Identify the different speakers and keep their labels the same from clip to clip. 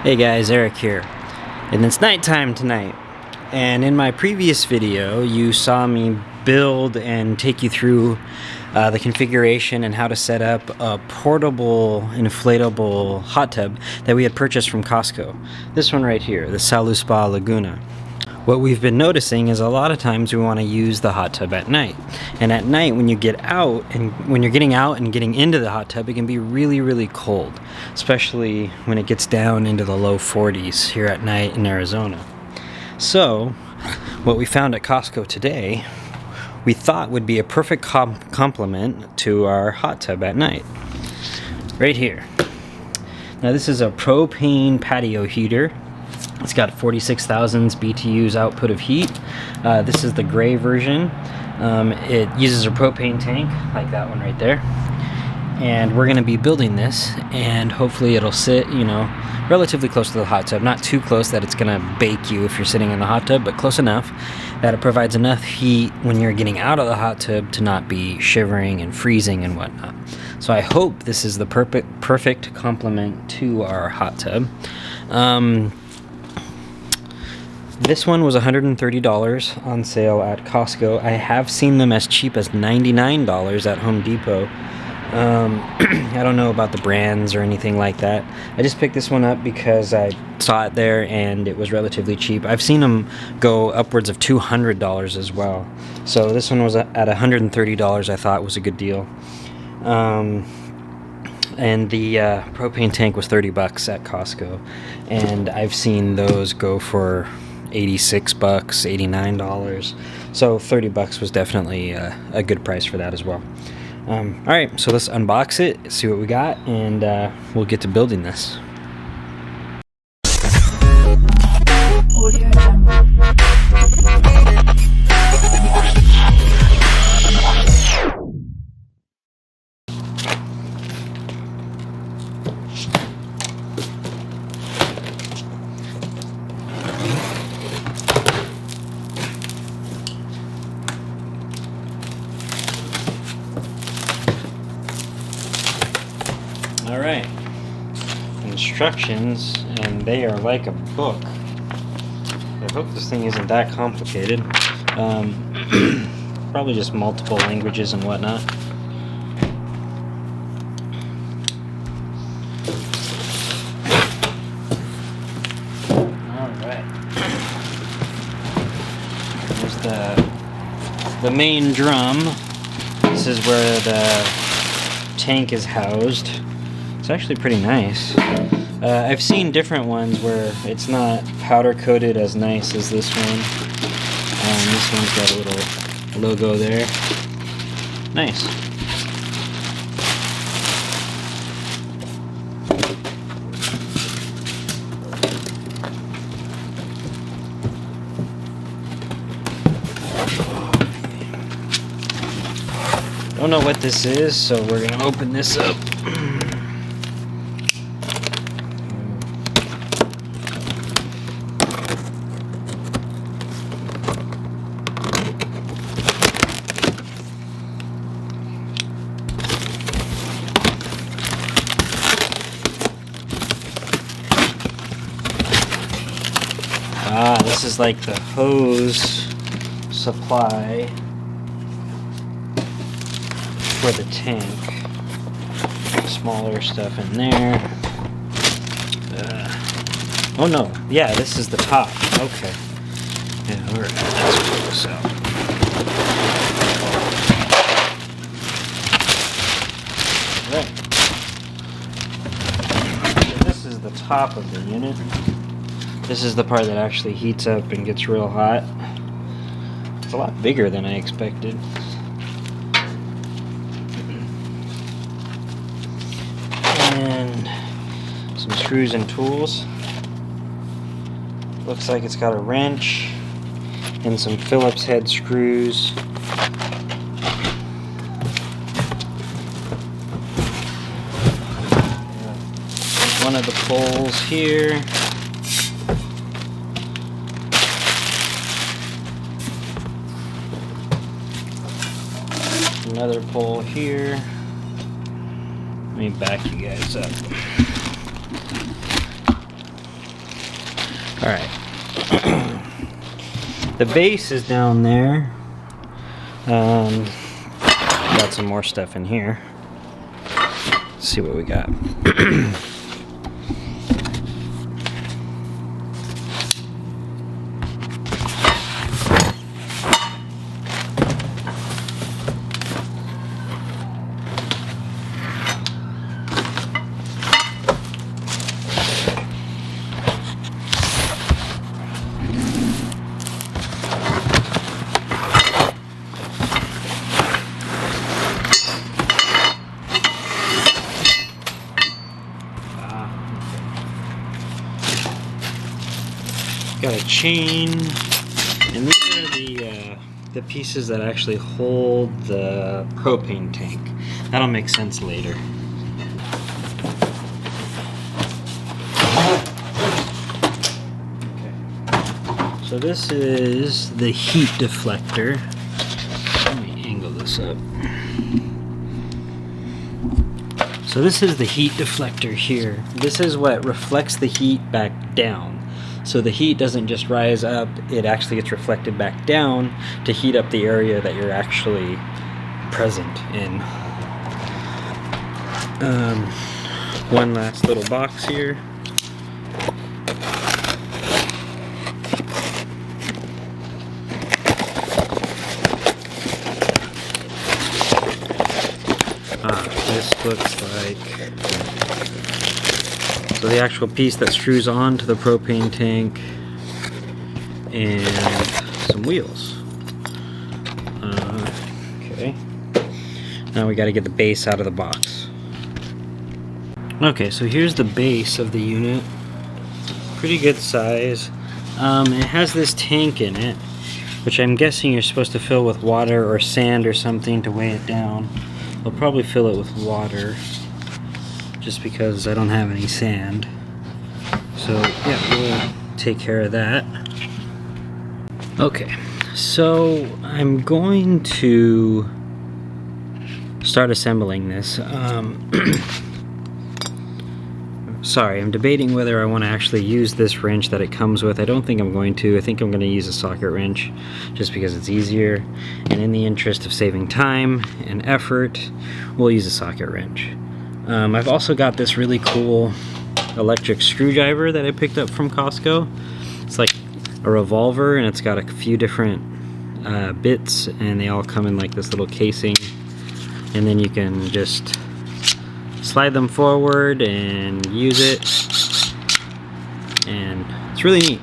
Speaker 1: Hey guys, Eric here, and it's nighttime tonight. And in my previous video, you saw me build and take you through the configuration and how to set up a portable inflatable hot tub that we had purchased from Costco. This one right here, the Saluspa Laguna. What we've been noticing is a lot of times we want to use the hot tub at night. And at night when you get out and when you're getting out and getting into the hot tub, it can be really cold, especially when it gets down into the low 40s here at night in Arizona. So what we found at Costco today, we thought would be a perfect complement to our hot tub at night. Right here. Now this is a propane patio heater. It's got 46 thousandths BTUs output of heat. This is the gray version. It uses a propane tank, like that one right there. And we're going to be building this, and hopefully it'll sit, relatively close to the hot tub. Not too close that it's going to bake you if you're sitting in the hot tub, but close enough that it provides enough heat when you're getting out of the hot tub to not be shivering and freezing and whatnot. So I hope this is the perfect complement to our hot tub. This one was $130 on sale at Costco. I have seen them as cheap as $99 at Home Depot. I don't know about the brands or anything like that. I just picked this one up because I saw it there and it was relatively cheap. I've seen them go upwards of $200 as well. So this one was at $130. I thought was a good deal. And the propane tank was $30 at Costco. And I've seen those go for $86, $89. So $30 was definitely a good price for that as well. Alright, so let's unbox it, see what we got, and we'll get to building this. Alright, instructions, and they are like a book. I hope this thing isn't that complicated. Probably just multiple languages and whatnot. Alright. There's the main drum. This is where the tank is housed. It's actually pretty nice. I've seen different ones where it's not powder coated as nice as this one. This one's got a little logo there. Nice. Don't know what this is, so we're gonna open this up. This is like the hose supply for the tank. Smaller stuff in there. Oh no, yeah, this is the top. Okay. Yeah, alright, let's pull this out. Alright. So this is the top of the unit. This is the part that actually heats up and gets real hot. It's a lot bigger than I expected. And some screws and tools. Looks like it's got a wrench and some Phillips head screws. One of the poles here. Another pole here. Let me back you guys up. Alright. The base is down there. Got some more stuff in here. Let's see what we got. Got a chain, and these are the pieces that actually hold the propane tank. That'll make sense later. Okay. So this is the heat deflector. Let me angle this up. So this is the heat deflector here. This is what reflects the heat back down. So the heat doesn't just rise up, it actually gets reflected back down to heat up the area that you're actually present in. One last little box here. This looks like... So the actual piece that screws onto the propane tank and some wheels. Okay. Now we got to get the base out of the box. Okay, so here's the base of the unit. Pretty good size. It has this tank in it, which I'm guessing you're supposed to fill with water or sand or something to weigh it down. I'll probably fill it with water, just because I don't have any sand. So yeah, we'll take care of that. Okay, so I'm going to start assembling this. Sorry, I'm debating whether I want to actually use this wrench that it comes with. I don't think I'm going to. I think I'm going to use a socket wrench just because it's easier. And in the interest of saving time and effort, we'll use a socket wrench. I've also got this really cool electric screwdriver that I picked up from Costco. It's like a revolver, and it's got a few different bits, and they all come in like this little casing, and then you can just slide them forward and use it, and it's really neat.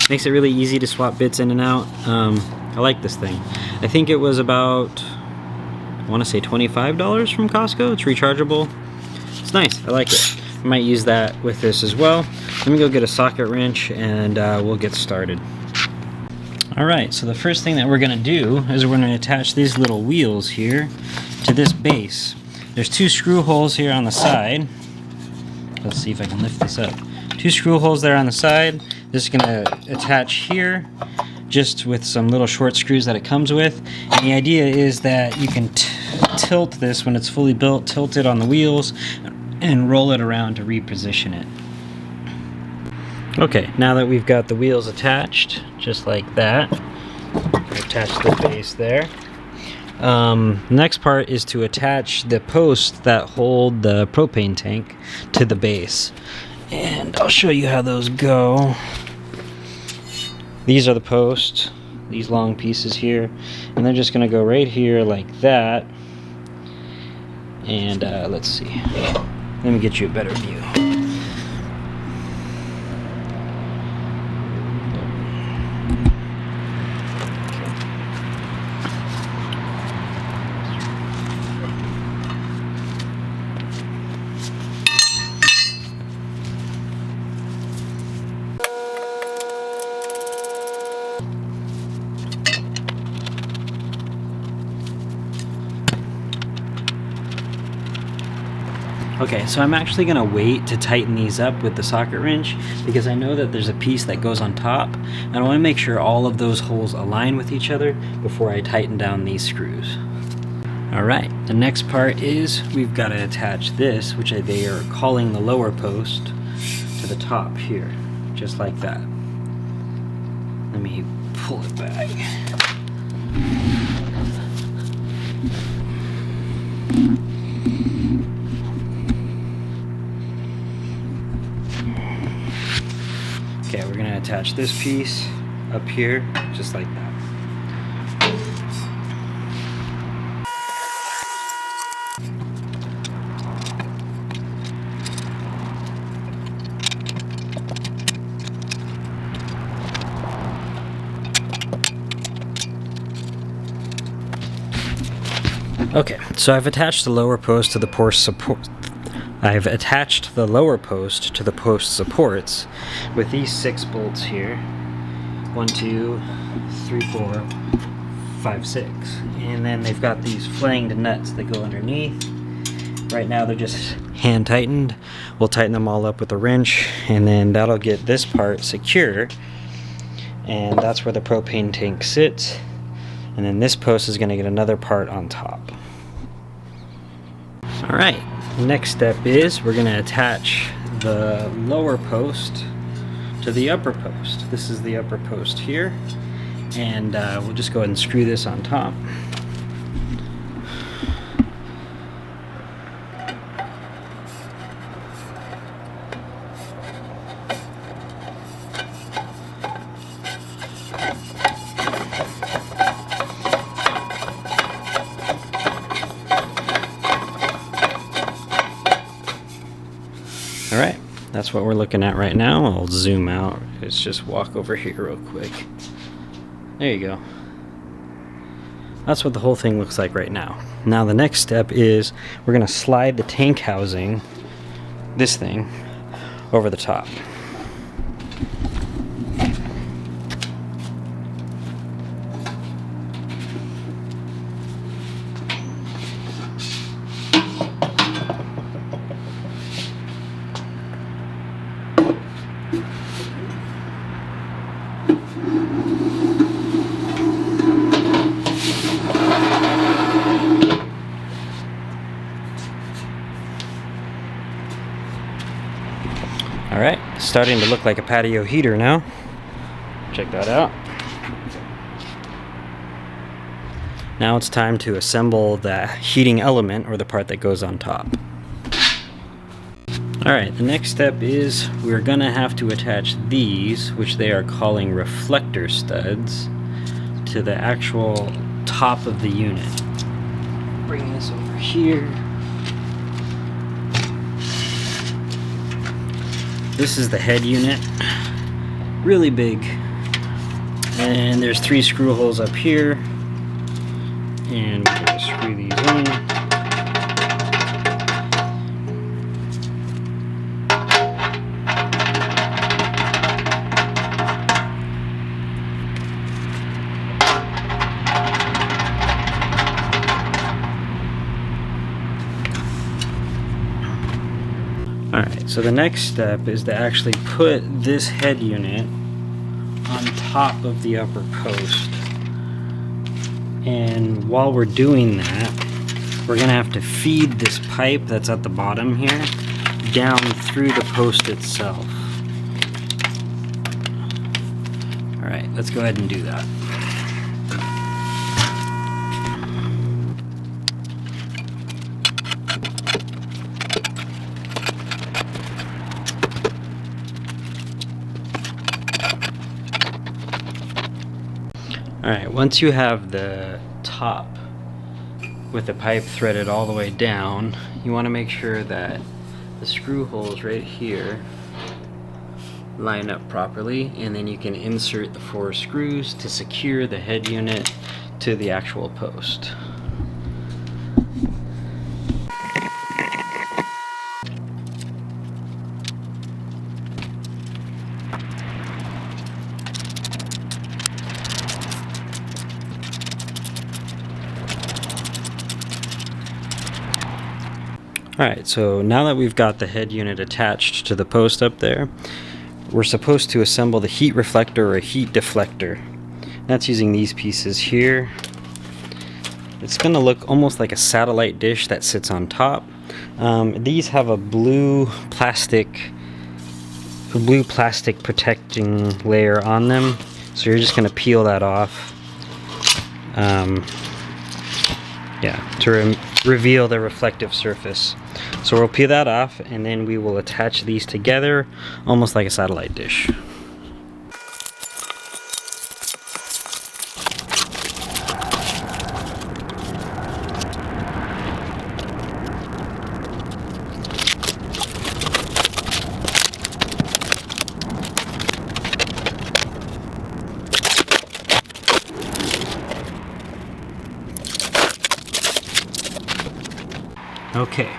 Speaker 1: Makes it really easy to swap bits in and out. I like this thing. I think it was about, I want to say $25 from Costco. It's rechargeable. It's nice. I like it. I might use that with this as well. Let me go get a socket wrench and we'll get started. Alright, so the first thing that we're going to do is we're going to attach these little wheels here to this base. There's two screw holes here on the side. Let's see if I can lift this up. Two screw holes there on the side. This is going to attach here just with some little short screws that it comes with. And the idea is that you can tilt this when it's fully built, tilt it on the wheels, and roll it around to reposition it. Okay, now that we've got the wheels attached, just like that, attach the base there. Next part is to attach the posts that hold the propane tank to the base. And I'll show you how those go. These are the posts, these long pieces here, and they're just going to go right here like that. And let's see. Let me get you a better view. Okay, so I'm actually going to wait to tighten these up with the socket wrench because I know that there's a piece that goes on top, and I want to make sure all of those holes align with each other before I tighten down these screws. Alright, the next part is we've got to attach this, which they are calling the lower post, to the top here, just like that. Let me pull it back. Okay, we're gonna attach this piece up here, just like that. Okay, so I've attached the lower post to the post support. I've attached the lower post to the post supports with these 6 bolts here. 1, 2, 3, 4, 5, 6. And then they've got these flanged nuts that go underneath. Right now they're just hand tightened. We'll tighten them all up with a wrench, and then that'll get this part secure. And that's where the propane tank sits. And then this post is going to get another part on top. Alright, next step is we're going to attach the lower post to the upper post. This is the upper post here, and we'll just go ahead and screw this on top. Alright, that's what we're looking at right now. I'll zoom out. Let's just walk over here real quick. There you go. That's what the whole thing looks like right now. Now the next step is we're going to slide the tank housing, this thing, over the top. Alright, starting to look like a patio heater now. Check that out. Now it's time to assemble the heating element, or the part that goes on top. Alright, the next step is we're gonna have to attach these, which they are calling reflector studs, to the actual top of the unit. Bring this over here. This is the head unit, really big, and there's 3 screw holes up here, and we're going to screw these in. Alright, so the next step is to actually put this head unit on top of the upper post. And while we're doing that, we're going to have to feed this pipe that's at the bottom here down through the post itself. Alright, let's go ahead and do that. Alright, once you have the top with the pipe threaded all the way down, you want to make sure that the screw holes right here line up properly, and then you can insert the 4 screws to secure the head unit to the actual post. Alright, so now that we've got the head unit attached to the post up there, we're supposed to assemble the heat reflector or heat deflector. That's using these pieces here. It's going to look almost like a satellite dish that sits on top. These have a blue plastic protecting layer on them, So you're just going to peel that off. Yeah, to reveal the reflective surface. So we'll peel that off, and then we will attach these together almost like a satellite dish. Okay,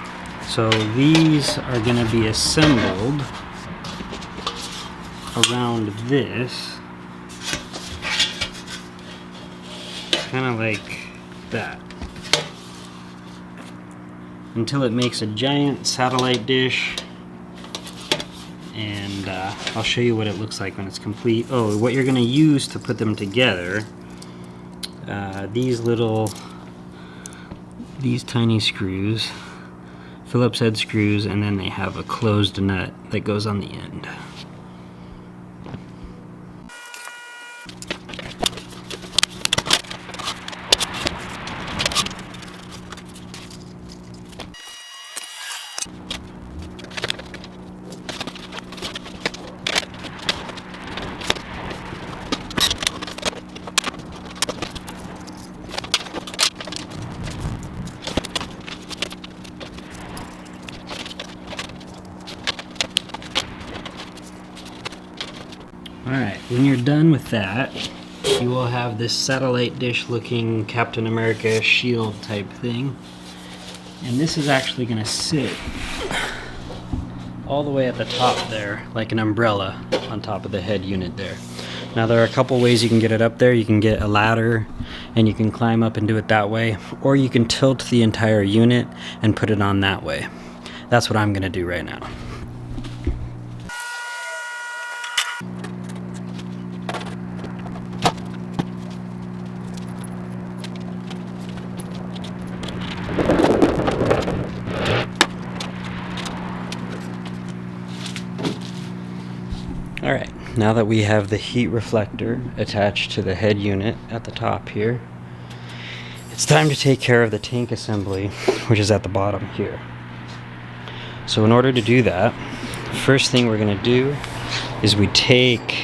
Speaker 1: so these are going to be assembled around this, kind of like that, until it makes a giant satellite dish. And I'll show you what it looks like when it's complete. Oh, what you're going to use to put them together, these tiny screws, Phillips head screws, and then they have a closed nut that goes on the end. Alright, when you're done with that, you will have this satellite dish looking Captain America shield type thing. And this is actually going to sit all the way at the top there, like an umbrella on top of the head unit there. Now there are a couple ways you can get it up there. You can get a ladder and you can climb up and do it that way, or you can tilt the entire unit and put it on that way. That's what I'm going to do right now. Alright, now that we have the heat reflector attached to the head unit at the top here, it's time to take care of the tank assembly, which is at the bottom here. So in order to do that, the first thing we're going to do is we take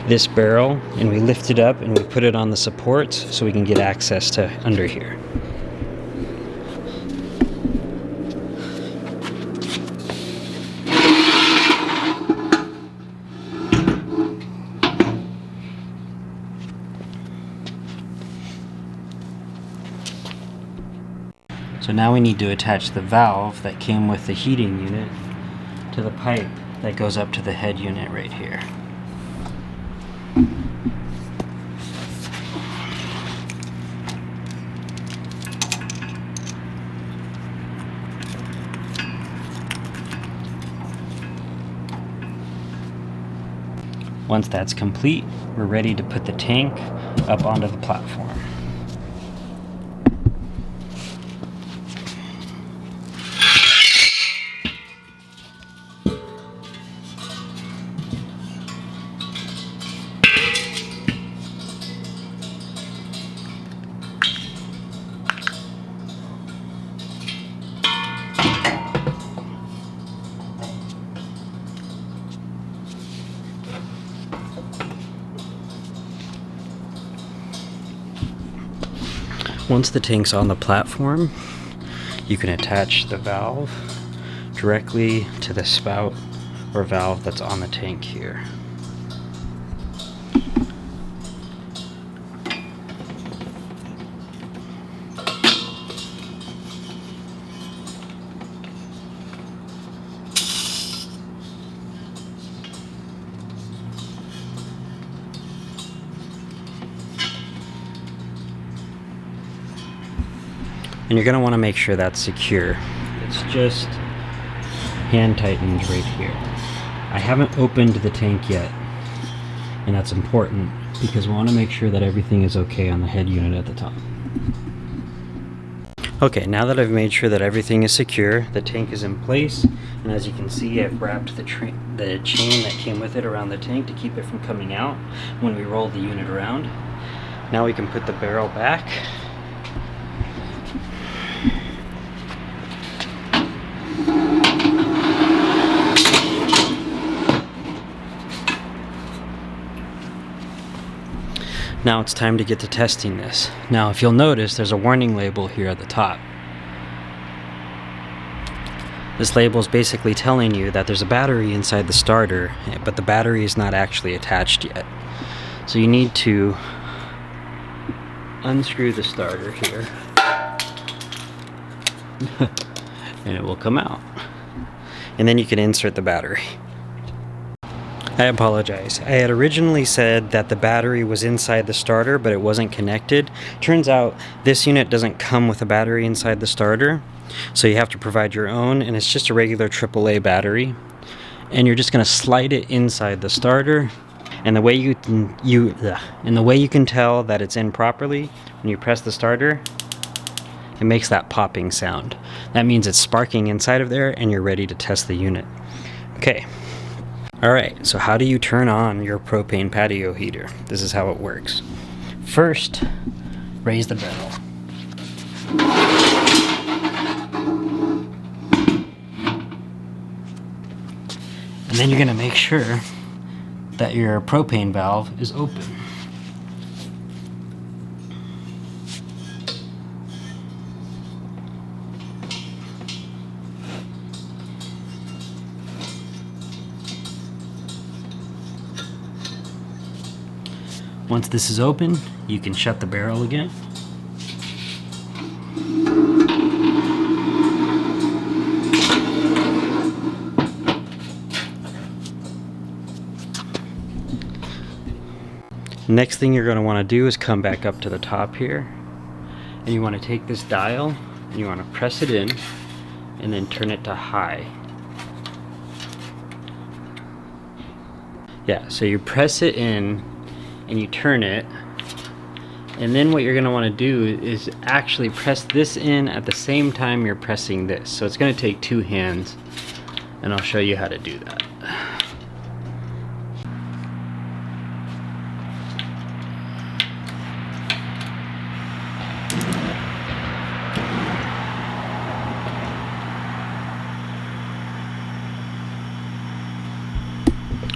Speaker 1: this barrel and we lift it up and we put it on the supports so we can get access to under here. So now we need to attach the valve that came with the heating unit to the pipe that goes up to the head unit right here. Once that's complete, we're ready to put the tank up onto the platform. Once the tank's on the platform, you can attach the valve directly to the spout or valve that's on the tank here. And you're going to want to make sure that's secure. It's just hand tightened right here. I haven't opened the tank yet, and that's important because we want to make sure that everything is okay on the head unit at the top. Okay, now that I've made sure that everything is secure, the tank is in place, and as you can see, I've wrapped the chain that came with it around the tank to keep it from coming out when we roll the unit around. Now we can put the barrel back. Now it's time to get to testing this. Now if you'll notice, there's a warning label here at the top. This label is basically telling you that there's a battery inside the starter, but the battery is not actually attached yet. So you need to unscrew the starter here and it will come out. And then you can insert the battery. I apologize. I had originally said that the battery was inside the starter, but it wasn't connected. Turns out this unit doesn't come with a battery inside the starter, so you have to provide your own, and it's just a regular AAA battery. And you're just going to slide it inside the starter, and the way you can tell that it's in properly, when you press the starter, it makes that popping sound. That means it's sparking inside of there, and you're ready to test the unit. Okay. Alright, so how do you turn on your propane patio heater? This is how it works. First, raise the barrel. And then you're going to make sure that your propane valve is open. Once this is open, you can shut the barrel again. Next thing you're going to want to do is come back up to the top here, and you want to take this dial and you want to press it in and then turn it to high. Yeah, so you press it in and you turn it, and then what you're going to want to do is actually press this in at the same time you're pressing this. So it's going to take two hands, and I'll show you how to do that.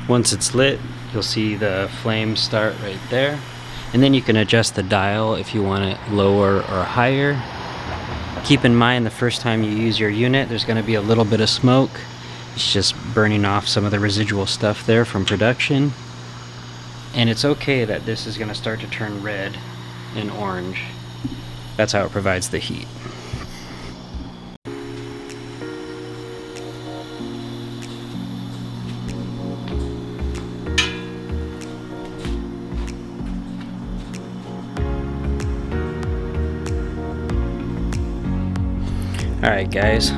Speaker 1: Once it's lit, you'll see the flames start right there, and then you can adjust the dial if you want it lower or higher. Keep in mind, the first time you use your unit, there's going to be a little bit of smoke. It's just burning off some of the residual stuff there from production, and it's okay that this is going to start to turn red and orange. That's how it provides the heat. Alright guys,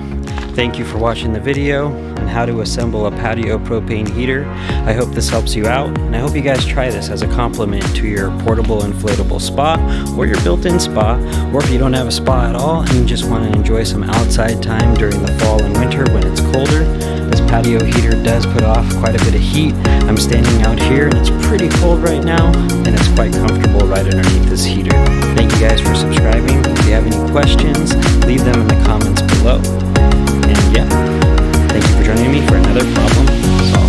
Speaker 1: thank you for watching the video on how to assemble a patio propane heater. I hope this helps you out, and I hope you guys try this as a complement to your portable inflatable spa or your built-in spa, or if you don't have a spa at all and you just want to enjoy some outside time during the fall and winter when it's colder. This patio heater does put off quite a bit of heat. I'm standing out here and it's pretty cold right now, and it's quite comfortable right underneath this heater. Thank you guys for subscribing. If you have any questions, leave them in the comments below. And yeah, thank you for joining me for another problem solved.